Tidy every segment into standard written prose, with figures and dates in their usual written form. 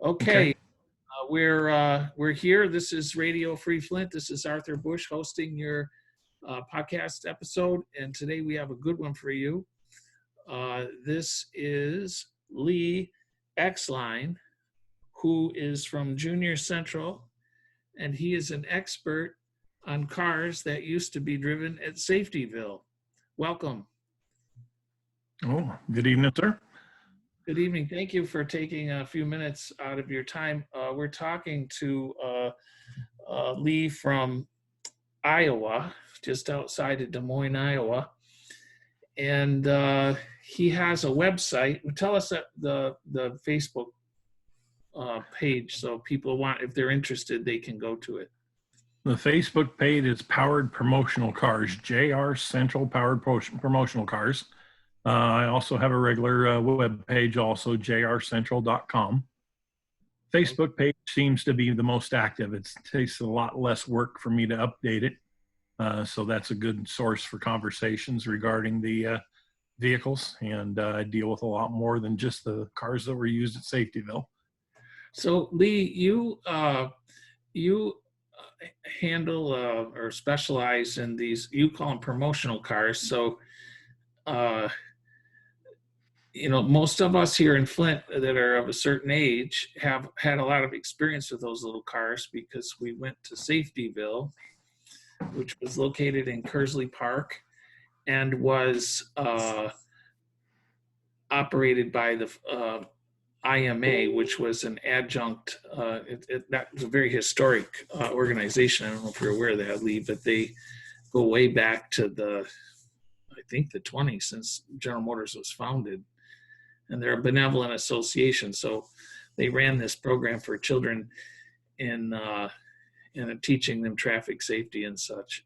Okay, Okay. we're here. This is Radio Free Flint. This is Arthur Bush hosting your podcast episode, and today we have a good one for you. This is Lee Exline, who is from Junior Central, and he is an expert on cars that used to be driven at Safetyville. Welcome. Oh, good evening, sir. Good evening. Thank you for taking a few minutes out of your time. We're talking to Lee from Iowa, just outside of Des Moines, Iowa. And he has a website. Tell us the Facebook page so people if they're interested, they can go to it. The Facebook page is Powered Promotional Cars, JR Central Powered Promotional Cars. I also have a regular web page, also jrcentral.com. Facebook page seems to be the most active. It takes a lot less work for me to update it. So that's a good source for conversations regarding the vehicles. And I deal with a lot more than just the cars that were used at Safetyville. So Lee, you handle or specialize in these, you call them promotional cars. So most of us here in Flint that are of a certain age have had a lot of experience with those little cars because we went to Safetyville, which was located in Kersley Park and was operated by the IMA, which was an adjunct, that was a very historic organization. I don't know if you're aware of that, Lee, but they go way back to the 20s since General Motors was founded. And they're a benevolent association. So they ran this program for children in teaching them traffic safety and such.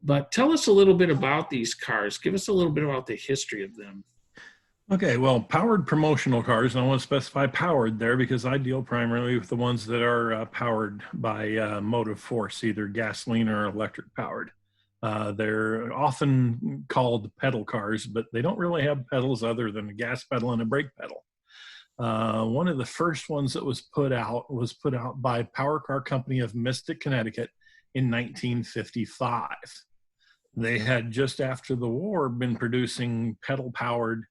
But tell us a little bit about these cars. Give us a little bit about the history of them. Okay, well, powered promotional cars, and I want to specify powered there because I deal primarily with the ones that are powered by motive force, either gasoline or electric powered. They're often called pedal cars, but they don't really have pedals other than a gas pedal and a brake pedal. One of the first ones that was put out by Power Car Company of Mystic, Connecticut in 1955. They had just after the war been producing pedal-powered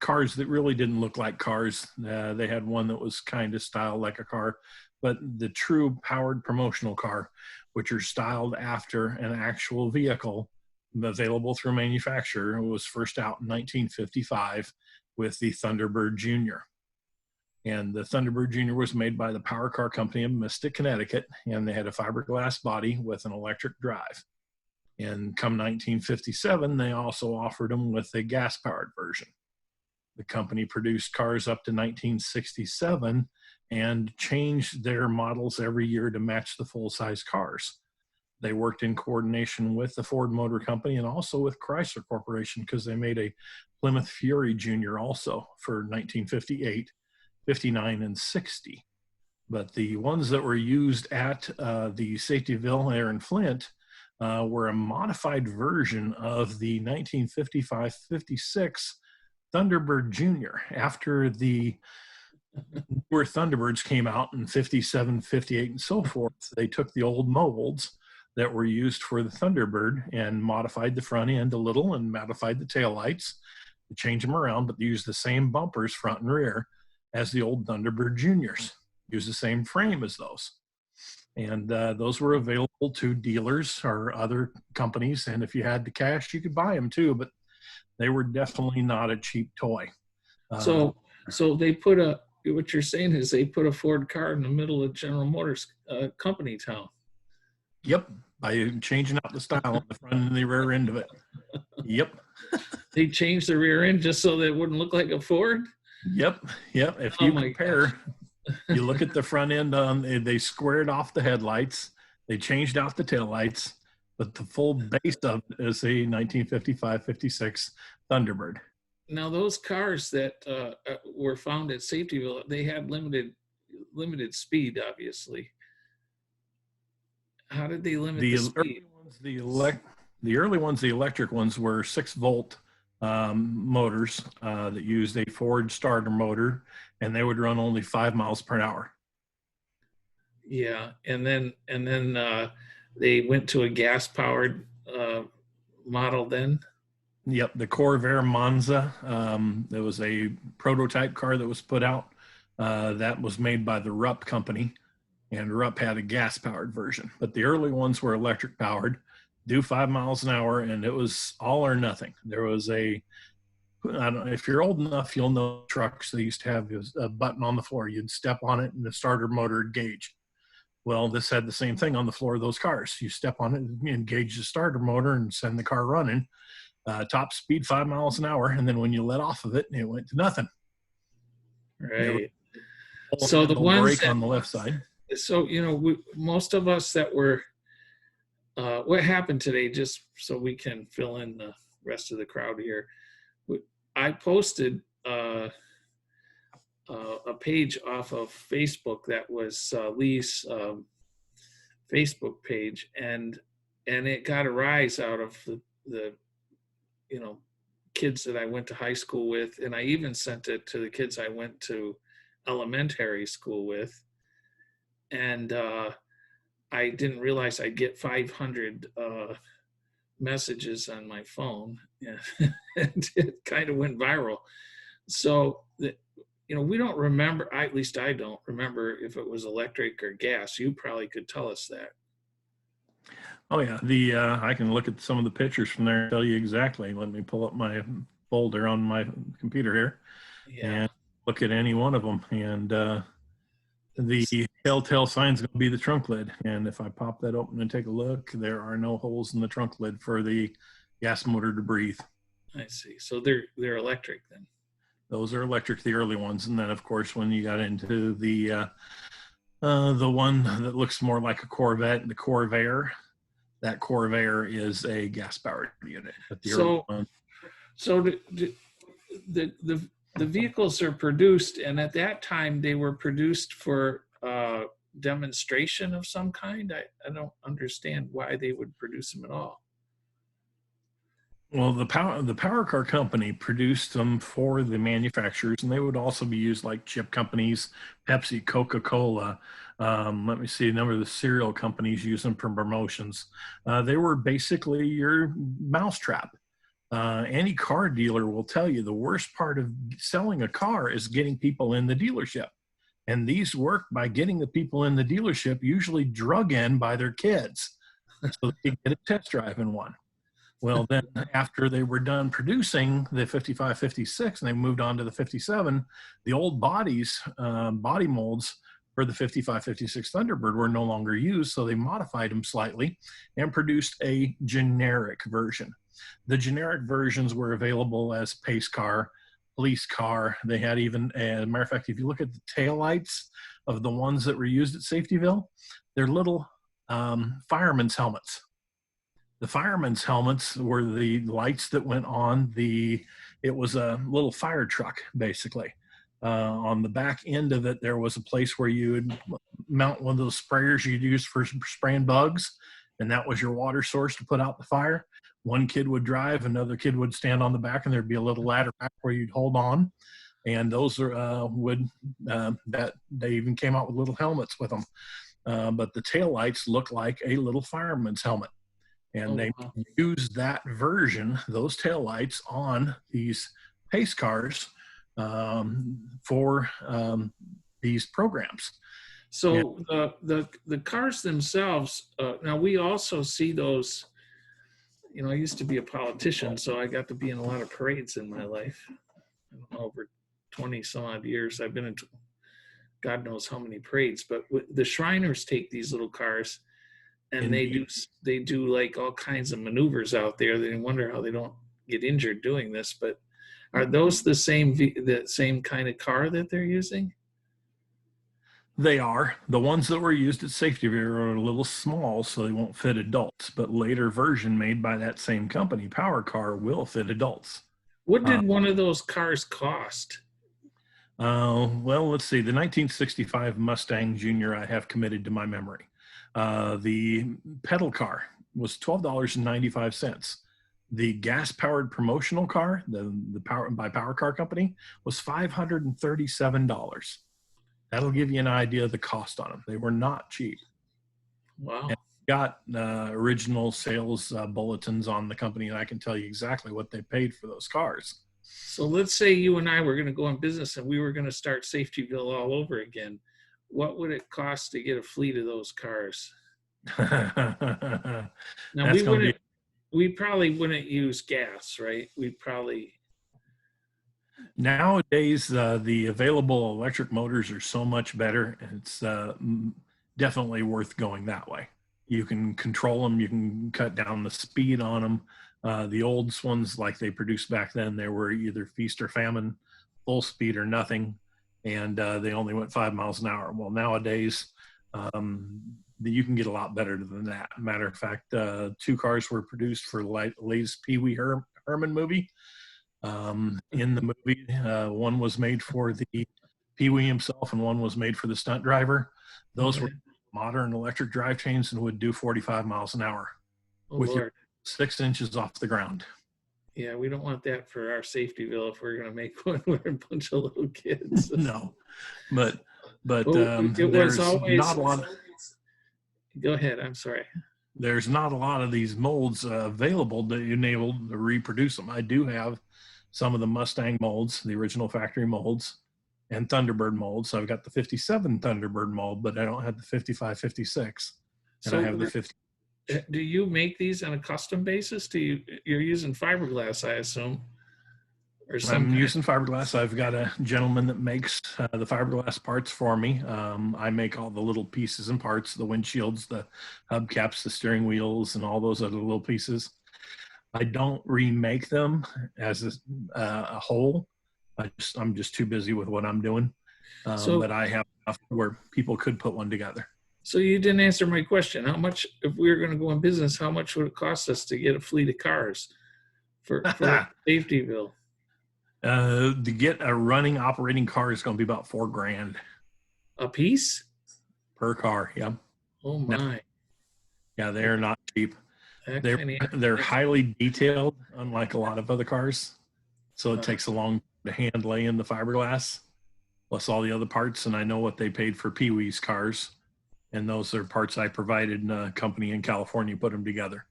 cars that really didn't look like cars. They had one that was kind of styled like a car, but the true powered promotional car, which are styled after an actual vehicle available through manufacturer, was first out in 1955 with the Thunderbird Jr. And the Thunderbird Jr. was made by the Power Car Company of Mystic, Connecticut, and they had a fiberglass body with an electric drive. And come 1957, they also offered them with a gas-powered version. The company produced cars up to 1967 and changed their models every year to match the full-size cars. They worked in coordination with the Ford Motor Company and also with Chrysler Corporation because they made a Plymouth Fury Jr. also for 1958, 59, and 60. But the ones that were used at the Safetyville there in Flint were a modified version of the 1955-56 Thunderbird Jr. After the newer Thunderbirds came out in 57, 58, and so forth, they took the old molds that were used for the Thunderbird and modified the front end a little and modified the taillights to change them around, but they used the same bumpers front and rear as the old Thunderbird Juniors. Used the same frame as those. And those were available to dealers or other companies. And if you had the cash, you could buy them too, but they were definitely not a cheap toy. So they what you're saying is they put a Ford car in the middle of General Motors company town. Yep, by changing out the style on the front and the rear end of it. Yep. They changed the rear end just so that it wouldn't look like a Ford? Yep. If you compare, you look at the front end, they squared off the headlights, they changed out the taillights, but the full base of it is a 1955-56 Thunderbird. Now, those cars that were found at Safetyville, they had limited speed, obviously. How did they limit the speed? The early ones, the electric ones, were 6-volt motors that used a Ford starter motor, and they would run only 5 miles per hour. Yeah, and then they went to a gas powered model then. Yep, the Corvair Monza. There was a prototype car that was put out that was made by the Rupp company, and Rupp had a gas powered version. But the early ones were electric powered, do 5 miles an hour, and it was all or nothing. There was I don't know if you're old enough, you'll know trucks. They used to have a button on the floor. You'd step on it, and the starter motor would gauge. Well, this had the same thing on the floor of those cars. You step on it, engage the starter motor, and send the car running. Top speed 5 miles an hour, and then when you let off of it, it went to nothing. Right. So the ones brake that, on the left side. So most of us that were, what happened today? Just so we can fill in the rest of the crowd here, I posted a page off of Facebook that was Lease Facebook page, and it got a rise out of the kids that I went to high school with, and I even sent it to the kids I went to elementary school with, and I didn't realize I'd get 500 messages on my phone, and it kind of went viral. So we don't remember, at least I don't remember if it was electric or gas. You probably could tell us that. Oh yeah, I can look at some of the pictures from there and tell you exactly. Let me pull up my folder on my computer here, and look at any one of them. And the telltale sign's going to be the trunk lid. And if I pop that open and take a look, there are no holes in the trunk lid for the gas motor to breathe. I see. So they're electric then. Those are electric, the early ones, and then of course when you got into the one that looks more like a Corvette, the Corvair. That Corvair is a gas-powered unit. So the vehicles are produced, and at that time they were produced for demonstration of some kind. I don't understand why they would produce them at all. Well, the power car company produced them for the manufacturers, and they would also be used like chip companies, Pepsi, Coca-Cola. Let me see, a number of the cereal companies use them for promotions. They were basically your mousetrap. Any car dealer will tell you the worst part of selling a car is getting people in the dealership. And these work by getting the people in the dealership, usually drug in by their kids, so they get a test drive in one. Well, then after they were done producing the 55, 56, and they moved on to the 57, the old bodies, body molds for the 55, 56 Thunderbird were no longer used, so they modified them slightly and produced a generic version. The generic versions were available as pace car, police car. They had even, as a matter of fact, if you look at the taillights of the ones that were used at Safetyville, they're little fireman's helmets. The fireman's helmets were the lights that went on it was a little fire truck, basically. On the back end of it, there was a place where you would mount one of those sprayers you'd use for spraying bugs, and that was your water source to put out the fire. One kid would drive, another kid would stand on the back, and there'd be a little ladder back where you'd hold on. And those that they even came out with little helmets with them. But the taillights look like a little fireman's helmet. And they use that version, those taillights, on these pace cars for these programs. So the cars themselves, now we also see those, I used to be a politician, so I got to be in a lot of parades in my life. I don't know, over 20 some odd years, I've been in God knows how many parades, but the Shriners take these little cars, and they do like all kinds of maneuvers out there. They wonder how they don't get injured doing this. But are those the same kind of car that they're using? They are. The ones that were used at Safetyville are a little small, so they won't fit adults. But later version made by that same company, Power Car, will fit adults. What did one of those cars cost? Well, let's see. The 1965 Mustang Junior I have committed to my memory. The pedal car was $12.95. The gas-powered promotional car, the power by Power Car Company, was $537. That'll give you an idea of the cost on them. They were not cheap. Wow. And got original sales bulletins on the company, and I can tell you exactly what they paid for those cars. So let's say you and I were going to go in business and we were going to start Safetyville all over again. What would it cost to get a fleet of those cars? Now That's going to be we probably wouldn't use gas, right? We'd probably. nowadays the available electric motors are so much better. It's definitely worth going that way. You can control them. You can cut down the speed on them. The old ones, like they produced back then, they were either feast or famine, full speed or nothing, and they only went 5 miles an hour. Well, nowadays, you can get a lot better than that. Matter of fact, 2 cars were produced for the latest Pee Wee Herman movie. In the movie, one was made for the Pee Wee himself, and one was made for the stunt driver. Those were modern electric drivetrains and would do 45 miles an hour with your 6 inches off the ground. Yeah, we don't want that for our Safetyville if we're going to make one with a bunch of little kids. No, but it there's was always not a lot. Go ahead. I'm sorry. There's not a lot of these molds available to enable to reproduce them. I do have some of the Mustang molds, the original factory molds, and Thunderbird molds. So I've got the 57 Thunderbird mold, but I don't have the 55, 56. And I have the 50. Do you make these on a custom basis? You're using fiberglass, I assume? I'm using fiberglass. I've got a gentleman that makes the fiberglass parts for me. I make all the little pieces and parts, the windshields, the hubcaps, the steering wheels, and all those other little pieces. I don't remake them as a whole. I'm just too busy with what I'm doing. But I have enough where people could put one together. So you didn't answer my question. How much, if we were going to go in business, how much would it cost us to get a fleet of cars for Safetyville? To get a running operating car is going to be about $4,000 a piece per car. Yeah. Oh my. Yeah, they're not cheap. They're highly detailed, unlike a lot of other cars. So it takes a long to hand lay in the fiberglass, plus all the other parts. And I know what they paid for Pee Wee's cars, and those are parts I provided, and a company in California put them together.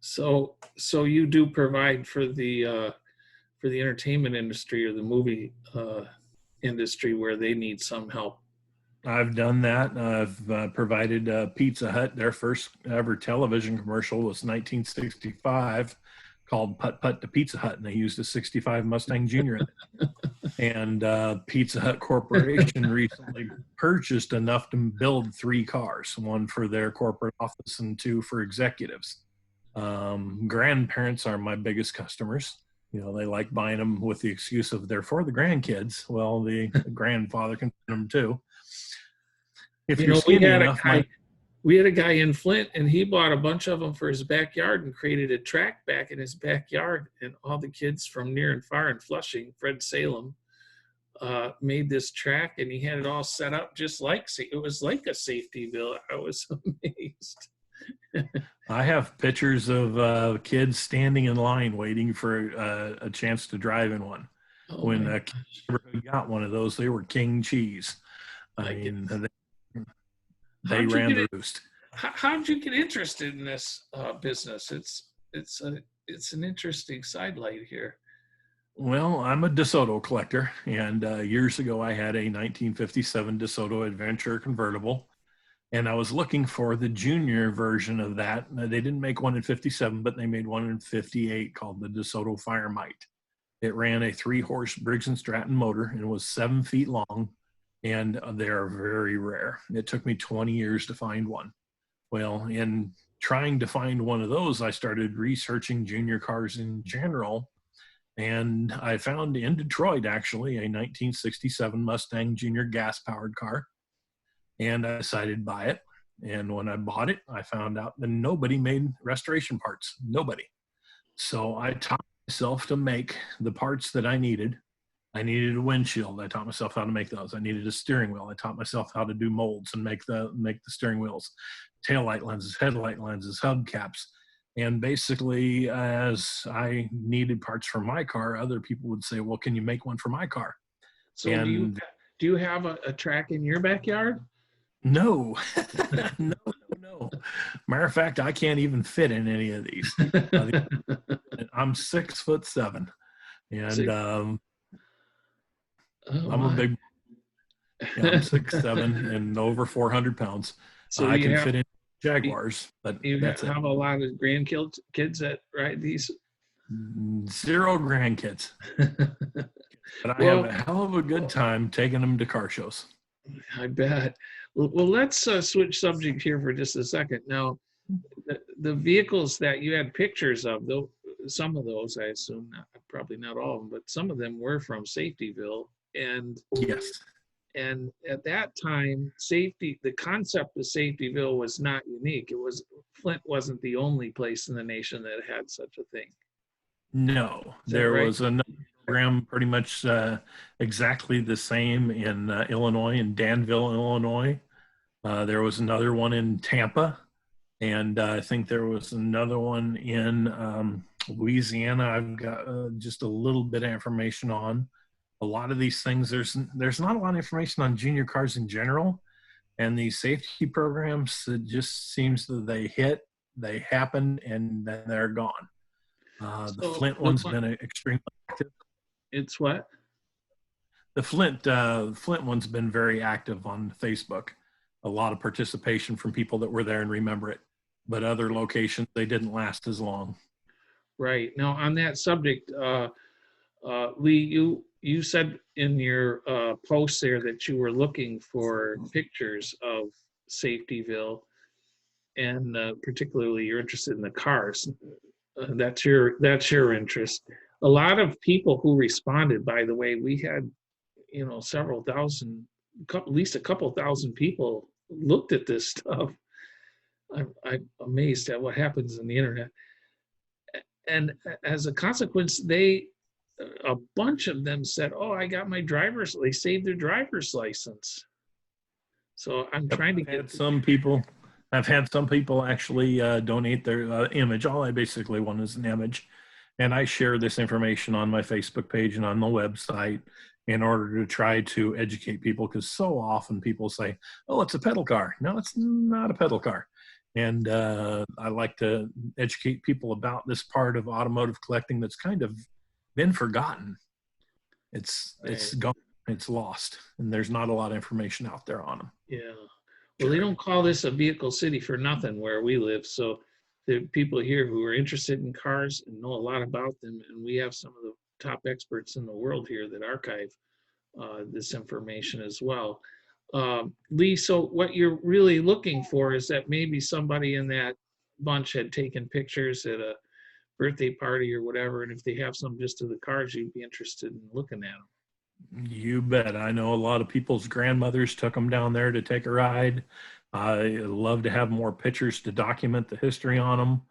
So you do provide for the entertainment industry or the movie industry where they need some help. I've done that. I've provided Pizza Hut. Their first ever television commercial was 1965, called Putt Putt to Pizza Hut, and they used a 65 Mustang Junior in it. And Pizza Hut Corporation recently purchased enough to build 3 cars, one for their corporate office and 2 for executives. Grandparents are my biggest customers. You know, they like buying them with the excuse of they're for the grandkids. Well, the grandfather can buy them too. If you're skinny enough, we had a guy in Flint, and he bought a bunch of them for his backyard and created a track back in his backyard. And all the kids from near and far in Flushing, Fred Salem, made this track, and he had it all set up just like it was like a Safetyville. I was amazed. I have pictures of kids standing in line waiting for a chance to drive in one. Oh, when a kid got one of those, they were king cheese. I mean, they ran the roost. How did you get interested in this business? It's an interesting sidelight here. Well, I'm a DeSoto collector, and years ago I had a 1957 DeSoto Adventure convertible, and I was looking for the junior version of that. They didn't make one in 57, but they made one in 58 called the DeSoto Firemite. It ran a 3-horse Briggs & Stratton motor and was 7 feet long, and they are very rare. It took me 20 years to find one. Well, in trying to find one of those, I started researching junior cars in general, and I found in Detroit, actually, a 1967 Mustang Junior gas-powered car, and I decided to buy it. And when I bought it, I found out that nobody made restoration parts. Nobody. So I taught myself to make the parts that I needed. I needed a windshield. I taught myself how to make those. I needed a steering wheel. I taught myself how to do molds and make the steering wheels, taillight lenses, headlight lenses, hubcaps. And basically, as I needed parts for my car, other people would say, well, can you make one for my car? So And do you have a track in your backyard? no, no, no, no. Matter of fact, I can't even fit in any of these. Uh, I'm 6'7", and Six. Oh I'm a my. big. Yeah, I'm 6'7" and over 400 pounds. So I you can have fit in Jaguars, but that's it. have a lot of grandkids kids that ride these. Zero grandkids, but I have Well, a hell of a good time taking them to car shows. I bet. Well, let's switch subject here for just a second. Now, the vehicles that you had pictures of, though, some of those, I assume, probably not all of them, but some of them were from Safetyville, and Yes. at that time, the concept of Safetyville was not unique. Flint wasn't the only place in the nation that had such a thing. No, Is that there right? was another program pretty much exactly the same in Illinois, in Danville, Illinois. There was another one in Tampa, and I think there was another one in Louisiana. I've got just a little bit of information on a lot of these things. There's not a lot of information on junior cars in general, and these safety programs. It just seems that they happen, and then they're gone. The So Flint one's been extremely active. it's what? The Flint one's been very active on Facebook. A lot of participation from people that were there and remember it. But other locations, they didn't last as long. Right. Now, on that subject, Lee, you said in your post there that you were looking for pictures of Safetyville, and particularly you're interested in the cars. That's your interest. A lot of people who responded, by the way, we had several thousand, at least a couple thousand people looked at this stuff. I'm amazed at what happens in the internet, and as a consequence, a bunch of them said, "Oh, I got my driver's." They saved their driver's license. So I'm Yep. trying to get I've had some people actually donate their image. All I basically want is an image, and I share this information on my Facebook page and on the website in order to try to educate people, because so often people say, "Oh, it's a pedal car." No, it's not a pedal car. And I like to educate people about this part of automotive collecting that's kind of been forgotten. It's gone, it's lost, and there's not a lot of information out there on them. Yeah. Well, they don't call this a vehicle city for nothing where we live. So the people here who are interested in cars and know a lot about them, and we have some of the top experts in the world here that archive this information as well. Lee, so what you're really looking for is that maybe somebody in that bunch had taken pictures at a birthday party or whatever, and if they have some just of the cars, you'd be interested in looking at them. You bet. I know a lot of people's grandmothers took them down there to take a ride. I love to have more pictures to document the history on them.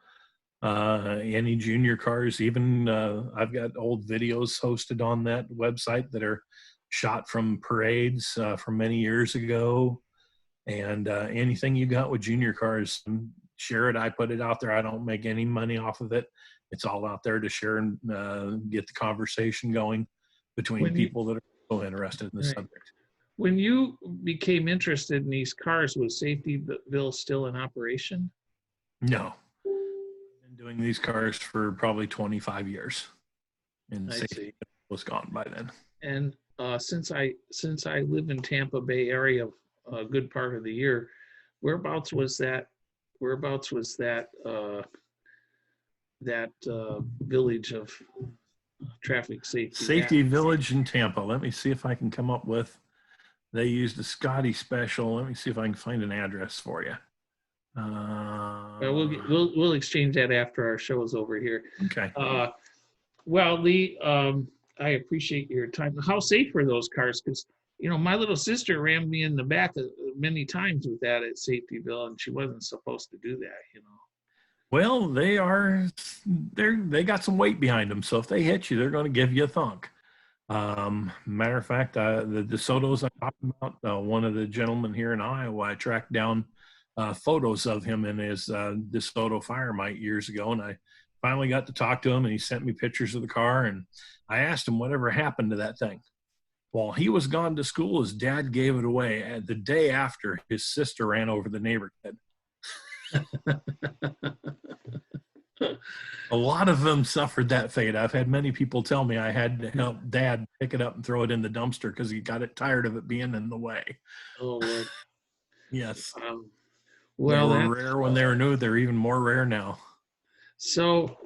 Any junior cars, even I've got old videos hosted on that website that are shot from parades from many years ago. And anything you got with junior cars, share it. I put it out there. I don't make any money off of it. It's all out there to share and get the conversation going between people that are so interested in the subject. When you became interested in these cars, was Safetyville still in operation? No. I've been doing these cars for probably 25 years. And Safetyville was gone by then. And since I live in Tampa Bay area a good part of the year, whereabouts was that village of traffic safety? Safety Village in Tampa. Let me see if I can come up with. They used a Scotty special. Let me see if I can find an address for you. We'll exchange that after our show is over here. Okay. Well, Lee, I appreciate your time. How safe were those cars? Because my little sister rammed me in the back many times with that at Safetyville, and she wasn't supposed to do that. Well, they got some weight behind them, so if they hit you, they're going to give you a thunk. Matter of fact, the DeSotos I talked about, one of the gentlemen here in Iowa, I tracked down photos of him in his DeSoto Firemite years ago, and I finally got to talk to him, and he sent me pictures of the car, and I asked him whatever happened to that thing. While he was gone to school, his dad gave it away. And the day after, his sister ran over the neighborhood. A lot of them suffered that fate. I've had many people tell me I had to help Dad pick it up and throw it in the dumpster because he got it tired of it being in the way. Oh, Lord. Yes. Well, they were rare when they were new. They're even more rare now. So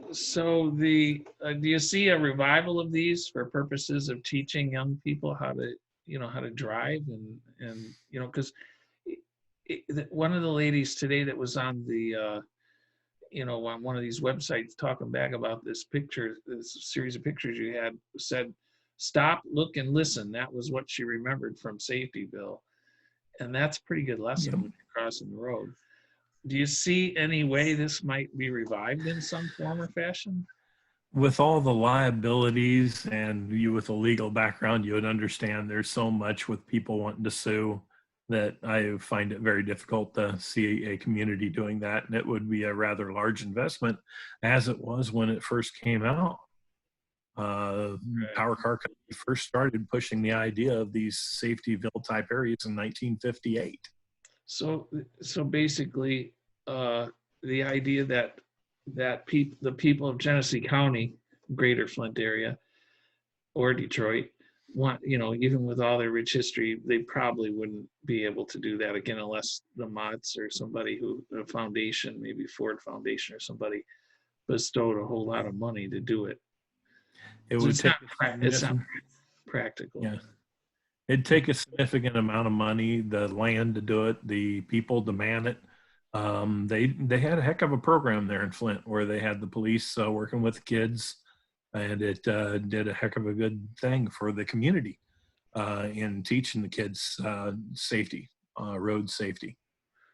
the do you see a revival of these for purposes of teaching young people how to drive and because one of the ladies today that was on the on one of these websites talking back about this series of pictures you had said, stop, look, and listen. That was what she remembered from Safetyville, and that's a pretty good lesson when you're crossing the road. Do you see any way this might be revived in some form or fashion? With all the liabilities and you with a legal background, you would understand there's so much with people wanting to sue that I find it very difficult to see a community doing that. And it would be a rather large investment, as it was when it first came out. Power car company first started pushing the idea of these Safetyville type areas in 1958. So basically, the idea that the people of Genesee County, Greater Flint area, or Detroit want, even with all their rich history, they probably wouldn't be able to do that again unless the Motts or somebody a foundation, maybe Ford Foundation or somebody, bestowed a whole lot of money to do it. It would take it's not practical. Yeah. It'd take a significant amount of money, the land to do it, the people to man it. They had a heck of a program there in Flint where they had the police working with kids, and it did a heck of a good thing for the community in teaching the kids safety, road safety.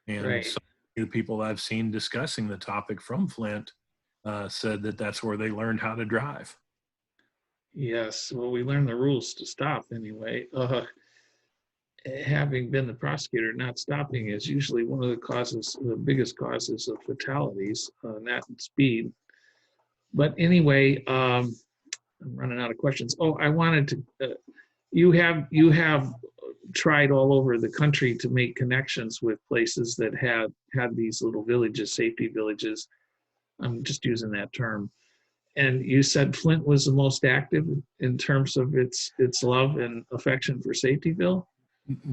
And right. So the people I've seen discussing the topic from Flint said that that's where they learned how to drive. Yes, well, we learned the rules to stop anyway. Having been the prosecutor, not stopping is usually one of the biggest causes of fatalities, not speed. But anyway, I'm running out of questions. Oh, I wanted to, you have tried all over the country to make connections with places that had these little villages, safety villages. I'm just using that term. And you said Flint was the most active in terms of its love and affection for Safetyville?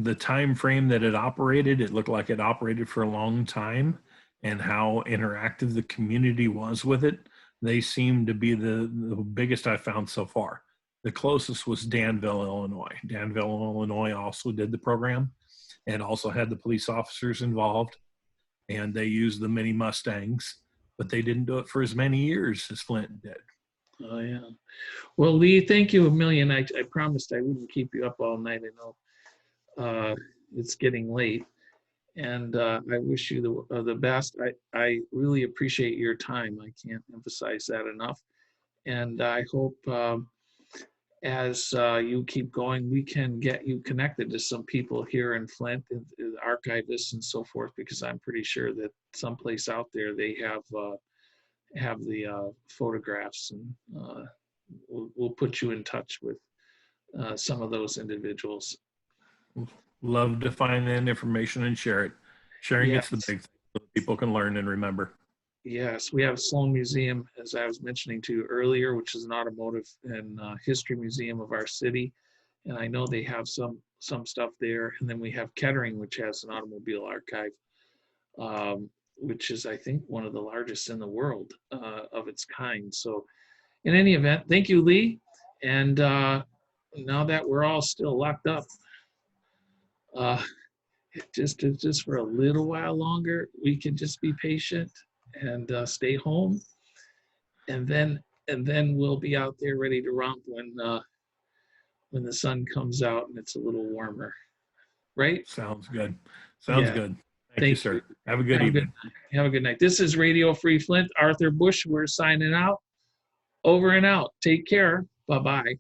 The time frame that it operated, it looked like it operated for a long time, and how interactive the community was with it. They seemed to be the biggest I found so far. The closest was Danville, Illinois. Danville, Illinois also did the program and also had the police officers involved, and they used the mini Mustangs, but they didn't do it for as many years as Flint did. Oh, yeah. Well, Lee, thank you a million. I promised I wouldn't keep you up all night. I know it's getting late, and I wish you the best. I really appreciate your time. I can't emphasize that enough. And I hope as you keep going, we can get you connected to some people here in Flint, archivists and so forth, because I'm pretty sure that someplace out there they have the photographs, and we'll put you in touch with some of those individuals. Love to find that information and share it. Sharing Yes. it's the big thing so people can learn and remember. Yes, we have Sloan Museum, as I was mentioning to you earlier, which is an automotive and history museum of our city. And I know they have some stuff there. And then we have Kettering, which has an automobile archive, which is, I think, one of the largest in the world of its kind. So in any event, thank you, Lee. And now that we're all still locked up, just for a little while longer, we can just be patient and stay home, and then we'll be out there ready to romp when the sun comes out and it's a little warmer, right? Sounds good. Sounds good. Thank you, sir. Have a good evening. Have a good night. This is Radio Free Flint. Arthur Bush. We're signing out. Over and out. Take care. Bye-bye.